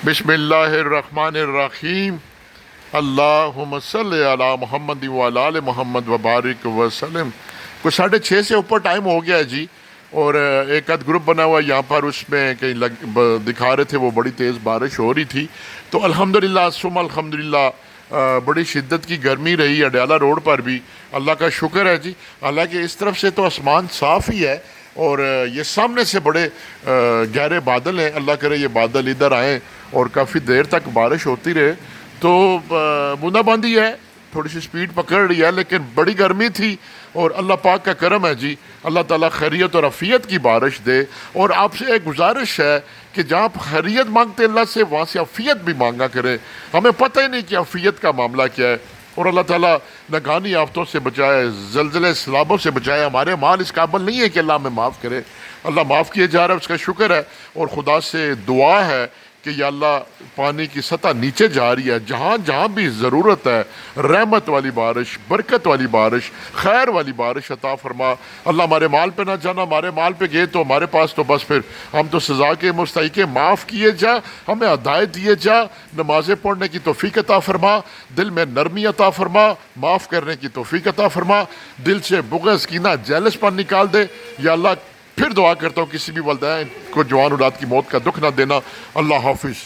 بسم اللہ الرحمن الرحیم اللہم صلی علی محمد وعلی آل محمد وبارک وسلم۔ کچھ 6:30 سے اوپر ٹائم ہو گیا ہے جی، اور ایک آدھ گروپ بنا ہوا ہے یہاں پر، اس میں کہیں دکھا رہے تھے وہ بڑی تیز بارش ہو رہی تھی، تو الحمدللہ ثم الحمدللہ بڑی شدت کی گرمی رہی اڈیالہ روڈ پر بھی، اللہ کا شکر ہے جی۔ حالانکہ اس طرف سے تو آسمان صاف ہی ہے، اور یہ سامنے سے بڑے گہرے بادل ہیں، اللہ کرے یہ بادل ادھر آئیں اور کافی دیر تک بارش ہوتی رہے۔ تو بوندا باندی ہے، تھوڑی سی سپیڈ پکڑ رہی ہے، لیکن بڑی گرمی تھی، اور اللہ پاک کا کرم ہے جی، اللہ تعالیٰ خیریت اور عافیت کی بارش دے۔ اور آپ سے ایک گزارش ہے کہ جہاں آپ خیریت مانگتے اللہ سے، وہاں سے عافیت بھی مانگا کریں۔ ہمیں پتہ ہی نہیں کہ عافیت کا معاملہ کیا ہے، اور اللہ تعالیٰ ناگہانی آفتوں سے بچائے، زلزلے سیلابوں سے بچائے۔ ہمارے مال اس قابل نہیں ہے کہ اللہ ہمیں معاف کرے، اللہ معاف کیے جا رہا ہے، اس کا شکر ہے۔ اور خدا سے دعا ہے کہ یا اللہ پانی کی سطح نیچے جا رہی ہے، جہاں جہاں بھی ضرورت ہے رحمت والی بارش، برکت والی بارش، خیر والی بارش عطا فرما۔ اللہ ہمارے مال پہ نہ جانا، ہمارے مال پہ گئے تو ہمارے پاس تو بس پھر ہم تو سزا کے مستحق ہیں، معاف کیے جا، ہمیں ہدایت دیے جا، نمازیں پڑھنے کی توفیق عطا فرما، دل میں نرمی عطا فرما، معاف کرنے کی توفیق عطا فرما، دل سے بغض کینہ جیلس پن نکال دے یا اللہ۔ پھر دعا کرتا ہوں کسی بھی والدین کو جوان اولاد کی موت کا دکھ نہ دینا۔ اللہ حافظ۔